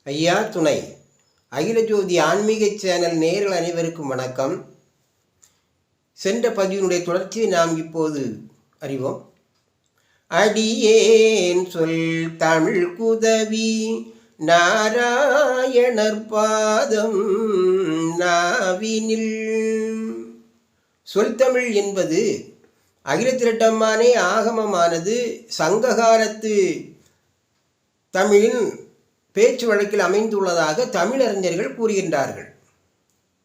ஐயா துணை அகில ஜோதி ஆன்மீக சேனல் நேயர்கள் அனைவருக்கும் வணக்கம். சென்ற பதிவினுடைய தொடர்ச்சியை நாம் இப்போது அறிவோம். அடியேன் சொல் தமிழ் குதவி நாராயணர் பாதம் நாவினில். சொல் தமிழ் என்பது அகிலத்திரட்டமானே ஆகமமானது சங்ககாலத்து தமிழின் பேச்சு வழக்கில் அமைந்துள்ளதாக தமிழறிஞர்கள் கூறுகின்றார்கள்.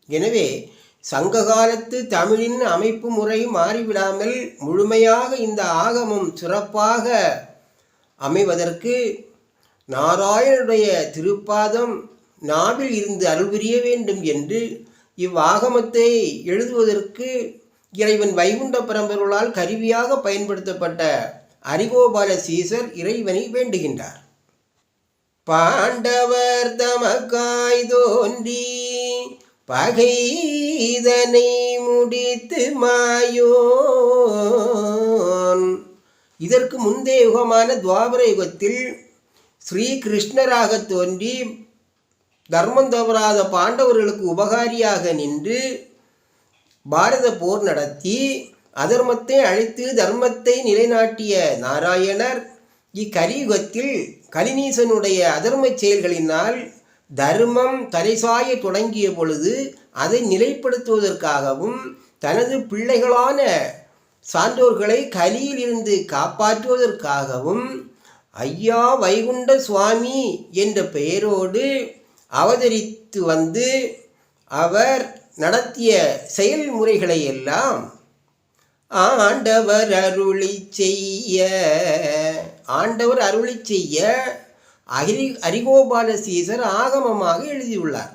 எனவே சங்ககாலத்து தமிழின் அமைப்பு முறை மாறிவிடாமல் முழுமையாக இந்த ஆகமம் சிறப்பாக அமைவதற்கு நாராயணனுடைய திருப்பாதம் நாவில் இருந்து அருள் புரிய வேண்டும் என்று இவ்வாகமத்தை எழுதுவதற்கு இறைவன் வைகுண்ட பரம்பொருளால் கருவியாக பயன்படுத்தப்பட்ட அரிகோபால சீசர் இறைவனை வேண்டுகின்றார். பாண்டவர் தமக்காய் தோன்றி பகைதனை முடித்து மாயோன். இதற்கு முந்தைய யுகமான துவாபர யுகத்தில் ஸ்ரீகிருஷ்ணராக தோன்றி தர்மம் தவறாத பாண்டவர்களுக்கு உபகாரியாக நின்று பாரத போர் நடத்தி அதர்மத்தை அழித்து தர்மத்தை நிலைநாட்டிய நாராயணர் இக்கலியுகத்தில் கலிநீசனுடைய அதர்ம செயல்களினால் தர்மம் தலைசாய தொடங்கிய பொழுது அதை நிலைப்படுத்துவதற்காகவும் தனது பிள்ளைகளான சான்றோர்களை கலியில் இருந்து காப்பாற்றுவதற்காகவும் ஐயா வைகுண்ட சுவாமி என்ற பெயரோடு அவதரித்து வந்து அவர் நடத்திய செயல்முறைகளை எல்லாம் ஆண்டவர் அருளி செய்ய அரிகோபால சீசர் ஆகமமாக எழுதியுள்ளார்.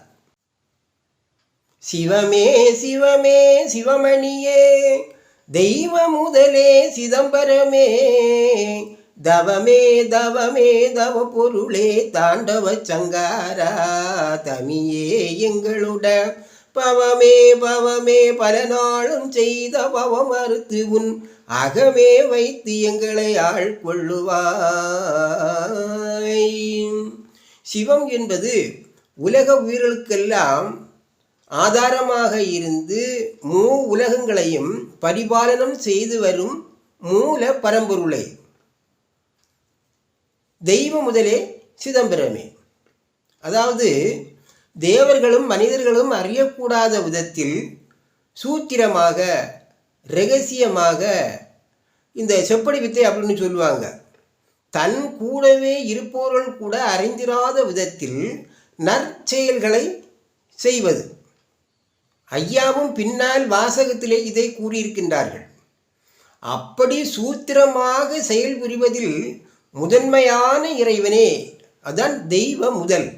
சிவமே சிவமே சிவமணியே தெய்வ முதலே சிதம்பரமே தவமே தவமே தவ பொருளே தாண்டவ சங்காரா தமியே எங்களுட பவமே பவமே பல நாளும் செய்த பவம் அறுத்து உன் அகமே வைத்து எங்களை ஆள்கொள்ளுவாய். சிவம் என்பது உலக உயிர்களுக்கெல்லாம் ஆதாரமாக இருந்து உலகங்களையும் பரிபாலனம் செய்து வரும் மூல பரம்பொருளை. தெய்வ முதலே சிதம்பரமே, அதாவது தேவர்களும் மனிதர்களும் அறியக்கூடாத விதத்தில் சூத்திரமாக இரகசியமாக இந்த செப்படி வித்தை அப்படின்னு சொல்லுவாங்க. தன் கூடவே இருப்பவர்கள் கூட அறிந்திராத விதத்தில் நற்செயல்களை செய்வது. ஐயாவும் பின்னால் வாசகத்திலே இதை கூறியிருக்கின்றார்கள். அப்படி சூத்திரமாக செயல் புரிவதில் முதன்மையான இறைவனே, அதான் தெய்வ முதல்.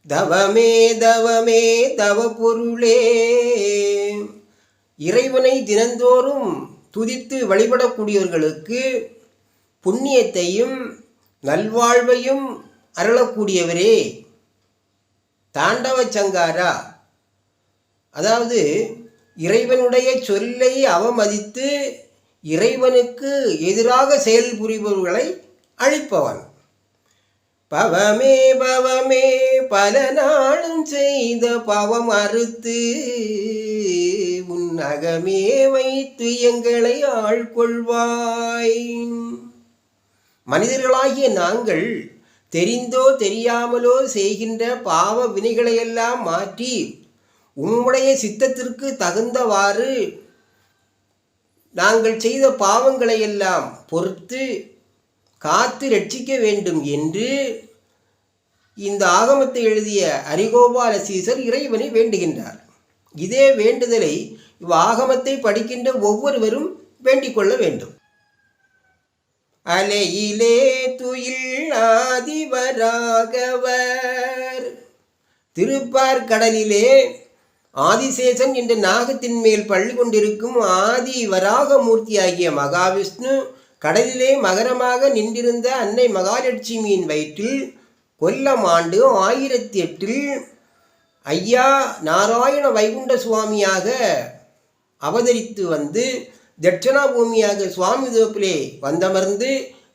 தவமே தவமே தவ பொருளே, இறைவனை தினந்தோறும் துதித்து வழிபடக்கூடியவர்களுக்கு புண்ணியத்தையும் நல்வாழ்வையும் அருளக்கூடியவரே. தாண்டவ சங்காரா, அதாவது இறைவனுடைய சொல்லை அவமதித்து இறைவனுக்கு எதிராக செயல் புரிபவர்களை அழிப்பவன். பவமே பவமே பல நாளும் செய்த பவம் அறுத்து உன் அகமே வைத்து எங்களை ஆள்கொள்வாய். மனிதர்களாகிய நாங்கள் தெரிந்தோ தெரியாமலோ செய்கின்ற பாவ வினைகளையெல்லாம் மாற்றி உம்முடைய சித்தத்திற்கு தகுந்தவாறு நாங்கள் செய்த பாவங்களையெல்லாம் பொறுத்து காத்து ரட்சிக்க வேண்டும் என்று இந்த ஆகமத்தை எழுதிய அரிகோபால சீசர் இறைவனை வேண்டுகின்றார். இதே வேண்டுதலை இவ்வாகமத்தை படிக்கின்ற ஒவ்வொருவரும் வேண்டிக் கொள்ள வேண்டும். அலையிலே துயில் ஆதிவராகவர், திருப்பார் கடலிலே ஆதிசேஷன் என்ற நாகத்தின் மேல் பள்ளி கொண்டிருக்கும் ஆதி வராகமூர்த்தியாகிய மகாவிஷ்ணு கடலிலே மகரமாக நின்றிருந்த அன்னை மகாலட்சுமியின் வயிற்றில் கொல்லம் ஆண்டு 1008 ஐயா நாராயண வைகுண்ட சுவாமியாக அவதரித்து வந்து தட்சணாபூமியாக சுவாமி தோப்பிலே வந்தமர்ந்து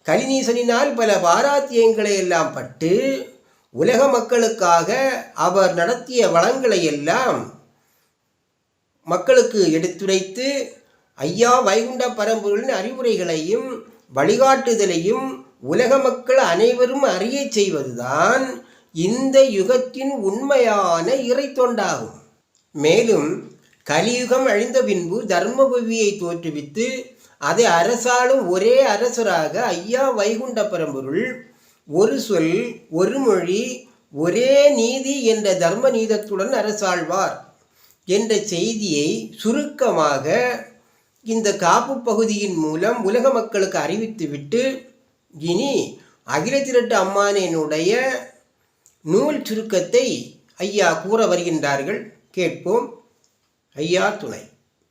கலிநீசனினால் பல பாராத்தியங்களை எல்லாம் பட்டு உலக மக்களுக்காக அவர் நடத்திய வளங்களை எல்லாம் மக்களுக்கு எடுத்துரைத்து ஐயா வைகுண்ட பரம்பொருளின் அறிவுரைகளையும் வழிகாட்டுதலையும் உலக மக்கள் அனைவரும் அறிய செய்வதுதான் இந்த யுகத்தின் உண்மையான இறை தொண்டாகும். மேலும் கலியுகம் அழிந்த பின்பு தர்மபுவியை தோற்றுவித்து அதை அரசாளும் ஒரே அரசராக ஐயா வைகுண்ட பரம்பொருள் ஒரு சொல் ஒரு மொழி ஒரே நீதி என்ற தர்ம நீதத்துடன் அரசாழ்வார் என்ற செய்தியை சுருக்கமாக இந்த காப்பு பகுதியின் மூலம் உலக மக்களுக்கு அறிவித்துவிட்டு இனி அகில திரட்டு அம்மானினுடைய நூல் சுருக்கத்தை ஐயா கூற வருகின்றார்கள். கேட்போம். ஐயா துணை.